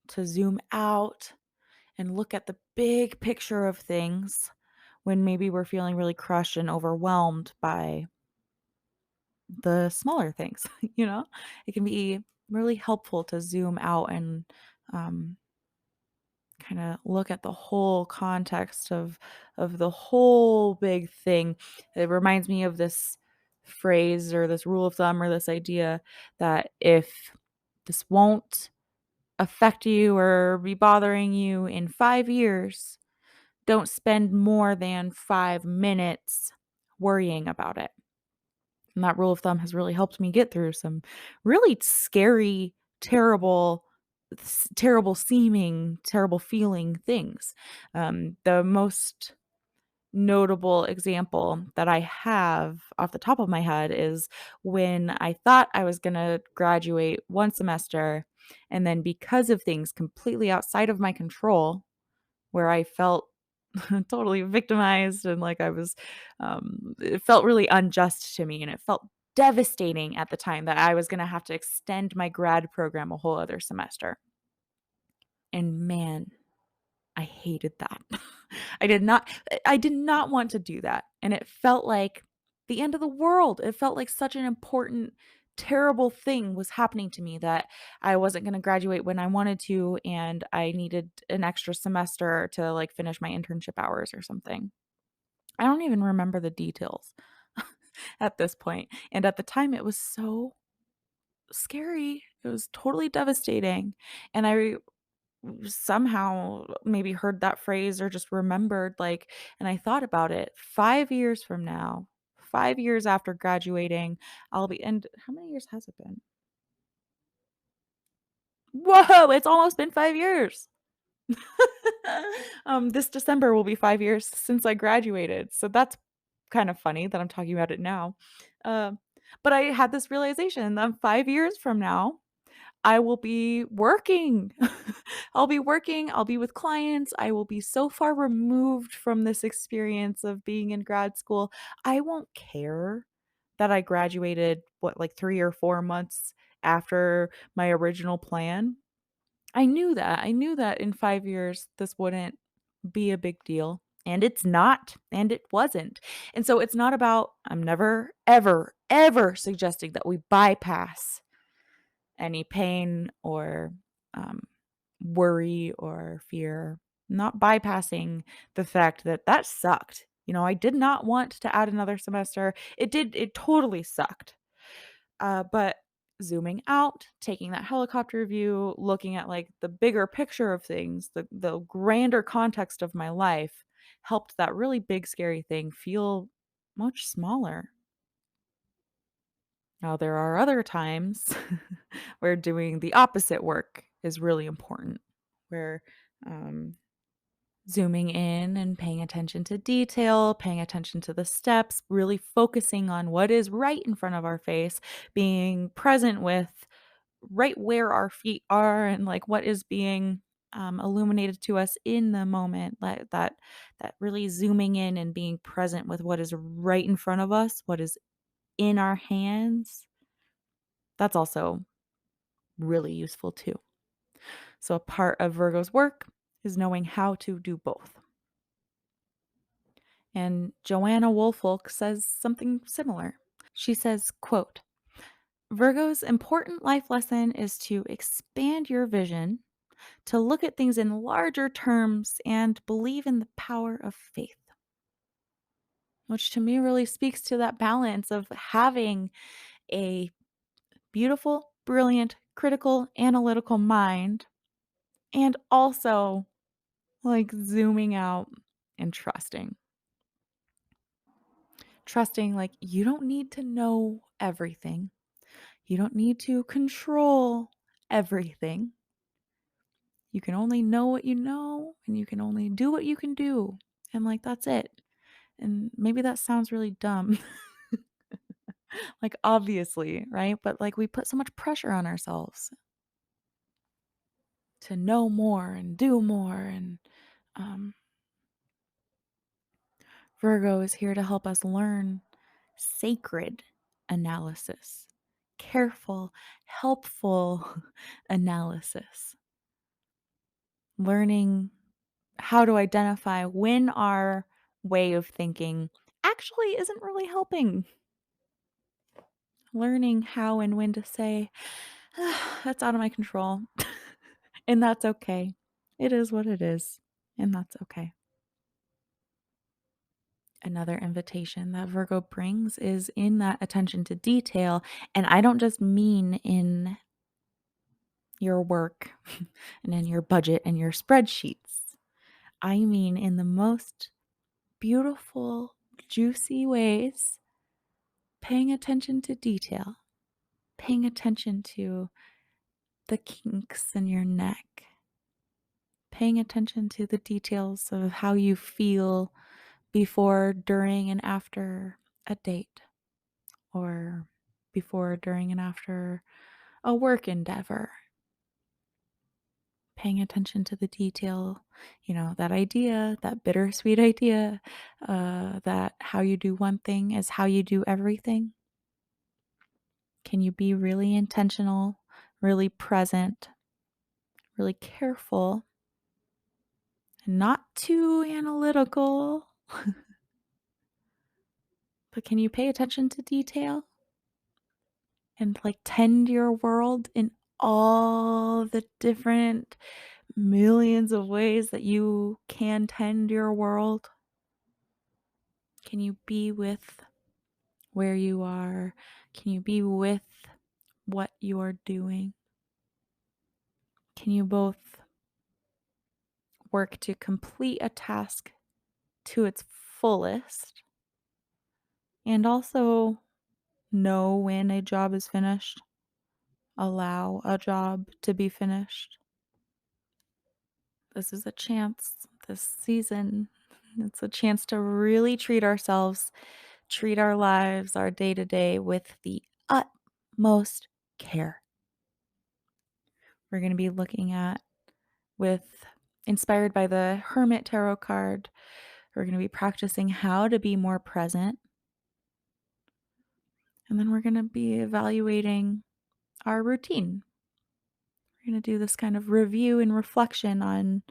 to zoom out and look at the big picture of things when maybe we're feeling really crushed and overwhelmed by the smaller things, you know? It can be really helpful to zoom out and um, kind of look at the whole context of the whole big thing. It reminds me of this phrase or this rule of thumb or this idea that if this won't affect you or be bothering you in 5 years, don't spend more than 5 minutes worrying about it. And that rule of thumb has really helped me get through some really scary, terrible seeming, terrible feeling things. The most notable example that I have off the top of my head is when I thought I was going to graduate one semester And then because of things completely outside of my control, where I felt totally victimized and like it felt really unjust to me and it felt devastating at the time that I was going to have to extend my grad program a whole other semester. And man, I hated that. I did not want to do that, and it felt like the end of the world. It felt like such an important, terrible thing was happening to me that I wasn't gonna graduate when I wanted to, and I needed an extra semester to, like, finish my internship hours or something. I don't even remember the details at this point, and at the time, it was so scary. It was totally devastating, and I somehow maybe heard that phrase or just remembered, like, and I thought about it 5 years from now, 5 years after graduating, I'll be and how many years has it been? Whoa, it's almost been 5 years. This December will be 5 years since I graduated, so that's kind of funny that I'm talking about it now. Um, but I had this realization that 5 years from now I will be working. I'll be working, I'll be with clients, I will be so far removed from this experience of being in grad school. I won't care that I graduated, what, like 3 or 4 months after my original plan. I knew that. I knew that in 5 years, this wouldn't be a big deal, and it's not, and it wasn't. And so it's not about I'm never, ever, ever suggesting that we bypass any pain or um, worry or fear, not bypassing the fact that that sucked. I did not want to add another semester. It totally sucked. But zooming out, taking that helicopter view, looking at like the bigger picture of things, the grander context of my life helped that really big, scary thing feel much smaller. Now, there are other times where doing the opposite work is really important, where um, zooming in and paying attention to detail, paying attention to the steps, really focusing on what is right in front of our face, being present with right where our feet are and like what is being illuminated to us in the moment, like that really zooming in and being present with what is right in front of us, what is in our hands. That's also really useful too. So, a part of Virgo's work is knowing how to do both. And Joanna Woolfolk says something similar. She says, quote, Virgo's important life lesson is to expand your vision, to look at things in larger terms, and believe in the power of faith. Which to me really speaks to that balance of having a beautiful, brilliant, critical, analytical mind and also like zooming out and trusting. Trusting, like, you don't need to know everything. You don't need to control everything. You can only know what you know, and you can only do what you can do. And, like, that's it. And maybe that sounds really dumb. Like, obviously, right? But, like, we put so much pressure on ourselves to know more and do more. And um, Virgo is here to help us learn sacred analysis, careful, helpful analysis, learning how to identify when our way of thinking actually isn't really helping, learning how and when to say, "Ah, that's out of my control, and that's okay. It is what it is, and that's okay." Another invitation that Virgo brings is in that attention to detail. And I don't just mean in your work and in your budget and your spreadsheets. I mean in the most beautiful, juicy ways, paying attention to detail, paying attention to the kinks in your neck, paying attention to the details of how you feel before, during, and after a date, or before, during, and after a work endeavor. paying attention to the detail, that idea, that bittersweet idea, that how you do one thing is how you do everything. Can you be really intentional, really present, really careful, and not too analytical, but can you pay attention to detail and like tend your world in all the different millions of ways that you can tend your world? Can you be with where you are? Can you be with what you are doing? Can you both work to complete a task to its fullest and also know when a job is finished? Allow a job to be finished. This is a chance this season. It's a chance to really treat ourselves, treat our lives, our day to day with the utmost care. We're going to be looking at with inspired by the Hermit Tarot card. We're going to be practicing how to be more present. And then we're going to be evaluating our routine. We're going to do this kind of review and reflection on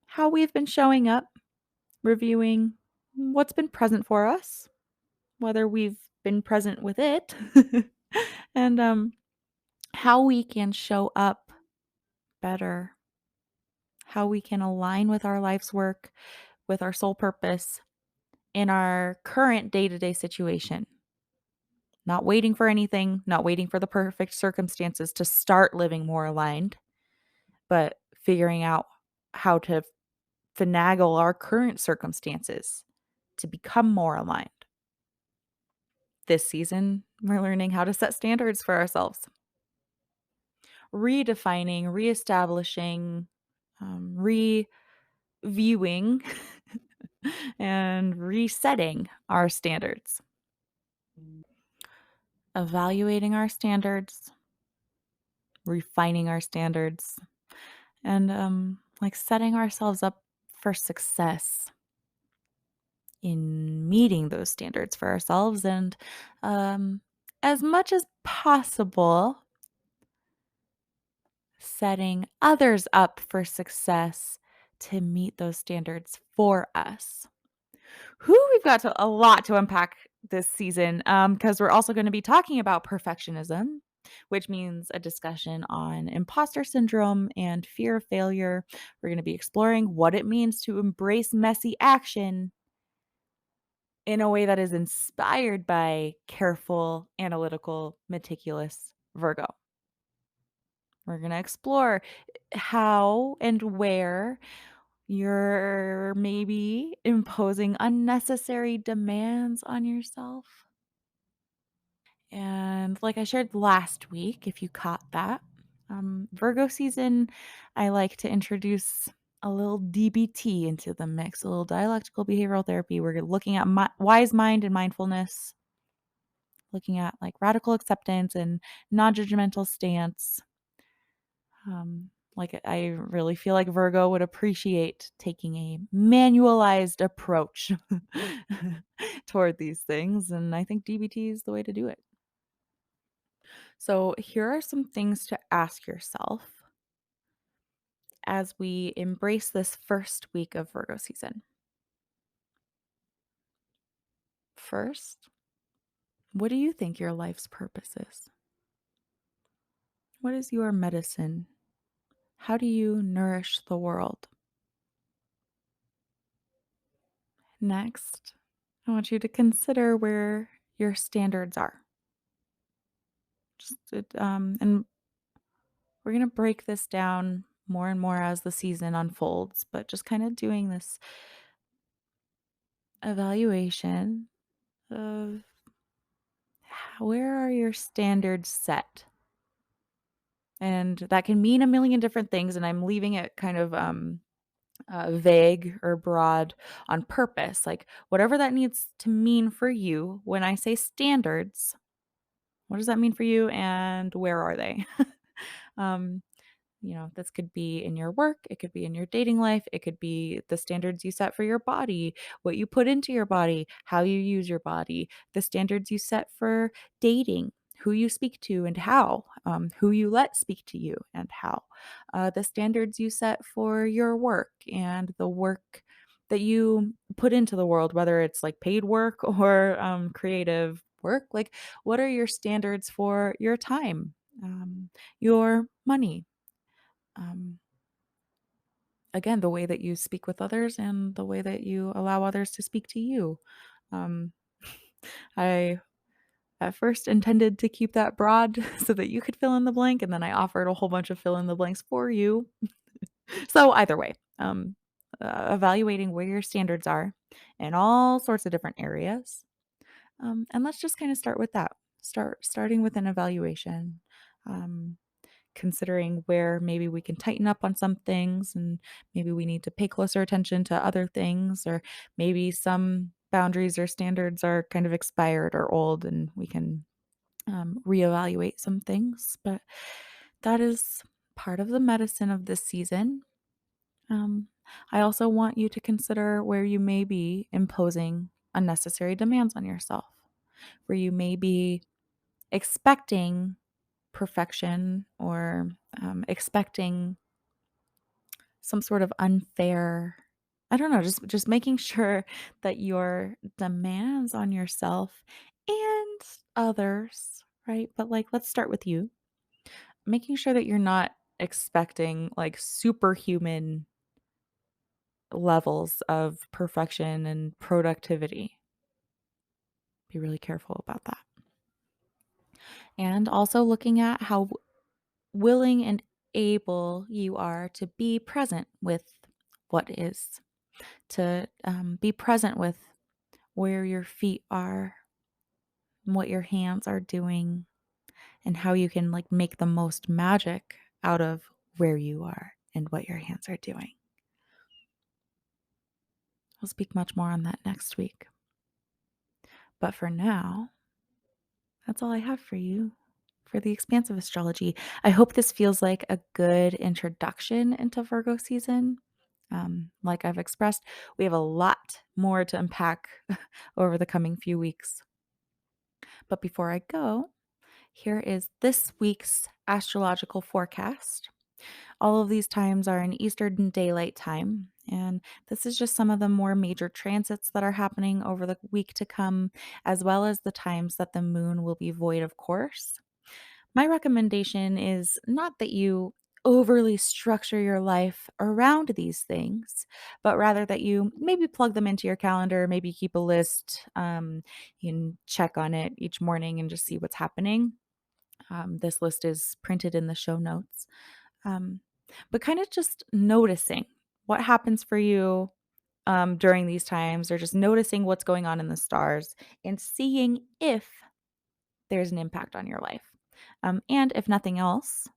how we've been showing up, reviewing what's been present for us, whether we've been present with it, and how we can show up better, how we can align with our life's work, with our soul purpose in our current day to day situation. Not waiting for anything, not waiting for the perfect circumstances to start living more aligned, but figuring out how to finagle our current circumstances to become more aligned. This season, we're learning how to set standards for ourselves, redefining, reestablishing, reviewing, and resetting our standards, evaluating our standards, refining our standards, and like setting ourselves up for success in meeting those standards for ourselves and as much as possible setting others up for success to meet those standards for us. We've got a lot to unpack this season because we're also going to be talking about perfectionism, which means a discussion on imposter syndrome and fear of failure. We're going to be exploring what it means to embrace messy action in a way that is inspired by careful, analytical, meticulous Virgo. We're going to explore how and where you're maybe imposing unnecessary demands on yourself. And like I shared last week, if you caught that, Virgo season, I like to introduce a little DBT into the mix, a little dialectical behavioral therapy. We're looking at wise mind and mindfulness, looking at like radical acceptance and non-judgmental stance. Like I really feel like Virgo would appreciate taking a manualized approach toward these things. And I think DBT is the way to do it. So here are some things to ask yourself as we embrace this first week of Virgo season. First, what do you think your life's purpose is? What is your medicine? How do you nourish the world? Next, I want you to consider where your standards are. And we're going to break this down more and more as the season unfolds, but just kind of doing this evaluation of where are your standards set? And that can mean a million different things. And I'm leaving it kind of vague or broad on purpose. Like whatever that needs to mean for you when I say standards, what does that mean for you and where are they? um, This could be in your work, it could be in your dating life, it could be the standards you set for your body, what you put into your body, how you use your body, the standards you set for dating, who you speak to and how, who you let speak to you and how, the standards you set for your work and the work that you put into the world, whether it's like paid work or creative work. Like, what are your standards for your time, your money? Um, Again, the way that you speak with others and the way that you allow others to speak to you. Um, I at first intended to keep that broad so that you could fill in the blank, and then I offered a whole bunch of fill in the blanks for you. So either way, evaluating where your standards are in all sorts of different areas. And let's just kind of start with that. Starting with an evaluation. Um, Considering where maybe we can tighten up on some things and maybe we need to pay closer attention to other things, or maybe some boundaries or standards are kind of expired or old and we can reevaluate some things. But that is part of the medicine of this season. um, I also want you to consider where you may be imposing unnecessary demands on yourself, where you may be expecting perfection or expecting some sort of unfair, I don't know, just making sure that your demands on yourself and others, right? But like, let's start with you. Making sure that you're not expecting like superhuman levels of perfection and productivity. Be really careful about that. And also looking at how willing and able you are to be present with what is, to be present with where your feet are, what your hands are doing, and how you can like make the most magic out of where you are and what your hands are doing. We'll speak much more on that next week. But for now, that's all I have for you for the expansive astrology. I hope this feels like a good introduction into Virgo season. Like I've expressed, we have a lot more to unpack over the coming few weeks. But before I go, here is this week's astrological forecast. All of these times are in Eastern Daylight Time, and this is just some of the more major transits that are happening over the week to come, as well as the times that the moon will be void of course. My recommendation is not that you overly structure your life around these things, but rather that you maybe plug them into your calendar, maybe keep a list. You can check on it each morning and just see what's happening. This list is printed in the show notes. Um, but kind of just noticing what happens for you during these times, or just noticing what's going on in the stars and seeing if there's an impact on your life. And if nothing else,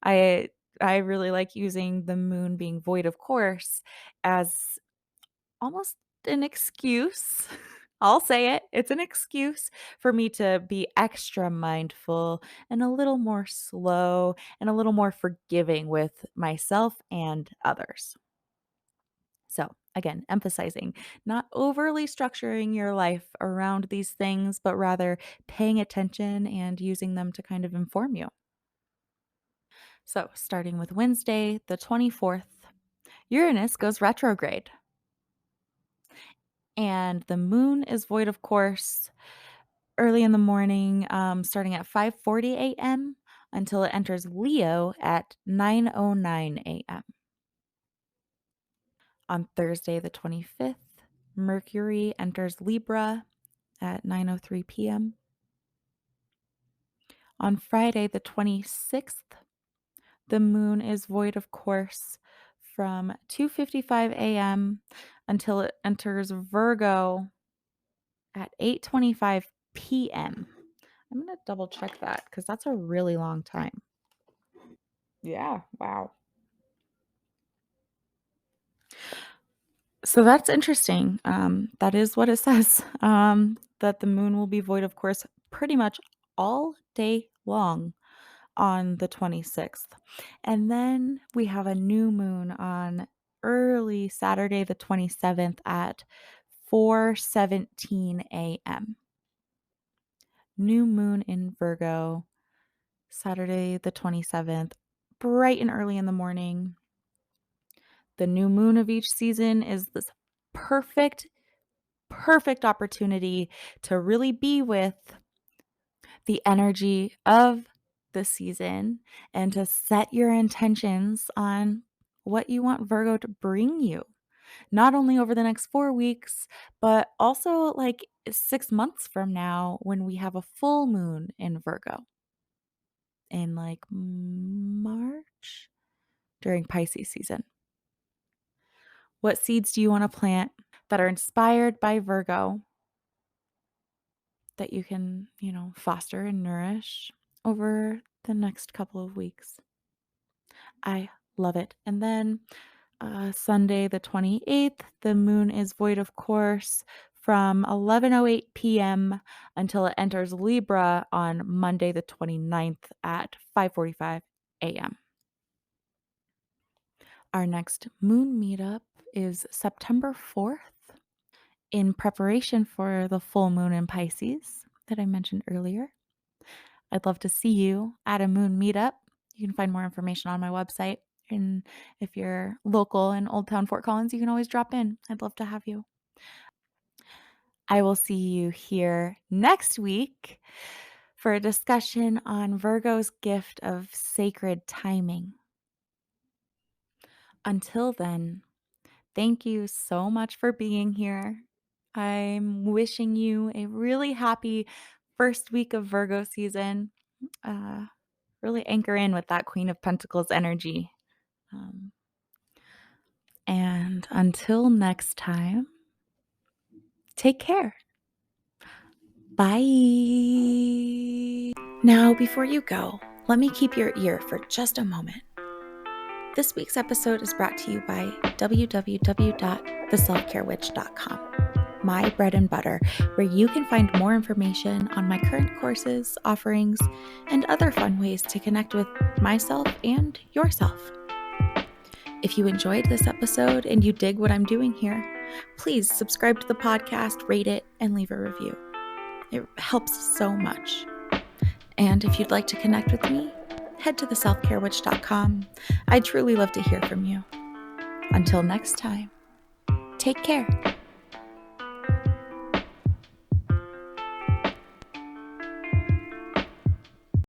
I I really like using the moon being void of course as almost an excuse. I'll say it. It's an excuse for me to be extra mindful and a little more slow and a little more forgiving with myself and others. So, again, emphasizing not overly structuring your life around these things, but rather paying attention and using them to kind of inform you. So, starting with Wednesday, the 24th, Uranus goes retrograde and the moon is void of course early in the morning, starting at 5:40 a.m. until it enters Leo at 9:09 a.m. On Thursday, the 25th, Mercury enters Libra at 9:03 p.m. On Friday, the 26th, the moon is void of course from 2:55 a.m. until it enters Virgo at 8:25 p.m. I'm going to double check that because that's a really long time. Yeah, wow. So that's interesting. That is what it says. That the moon will be void of course pretty much all day long on the 26th. And then we have a new moon on early Saturday, the 27th at 4:17 a.m. New moon in Virgo, Saturday, the 27th, bright and early in the morning. The new moon of each season is this perfect, perfect opportunity to really be with the energy of the season and to set your intentions on what you want Virgo to bring you, not only over the next 4 weeks, but also like 6 months from now when we have a full moon in Virgo in like March during Pisces season. What seeds do you want to plant that are inspired by Virgo that you can, foster and nourish over the next couple of weeks? I love it. And then Sunday, the 28th, the moon is void of course from 11:08 p.m. until it enters Libra on Monday, the 29th at 5:45 a.m. Our next moon meetup is September 4th in preparation for the full moon in Pisces that I mentioned earlier. I'd love to see you at a moon meetup. You can find more information on my website. And if you're local in Old Town Fort Collins, you can always drop in. I'd love to have you. I will see you here next week for a discussion on Virgo's gift of sacred timing. Until then, thank you so much for being here. I'm wishing you a really happy first week of Virgo season. Really anchor in with that Queen of Pentacles energy. And until next time, take care. Bye. Now, before you go, let me keep your ear for just a moment. This week's episode is brought to you by www.theselfcarewitch.com, my bread and butter, where you can find more information on my current courses, offerings, and other fun ways to connect with myself and yourself. If you enjoyed this episode and you dig what I'm doing here, please subscribe to the podcast, rate it, and leave a review. It helps so much. And if you'd like to connect with me, head to theselfcarewitch.com. I'd truly love to hear from you. Until next time, take care.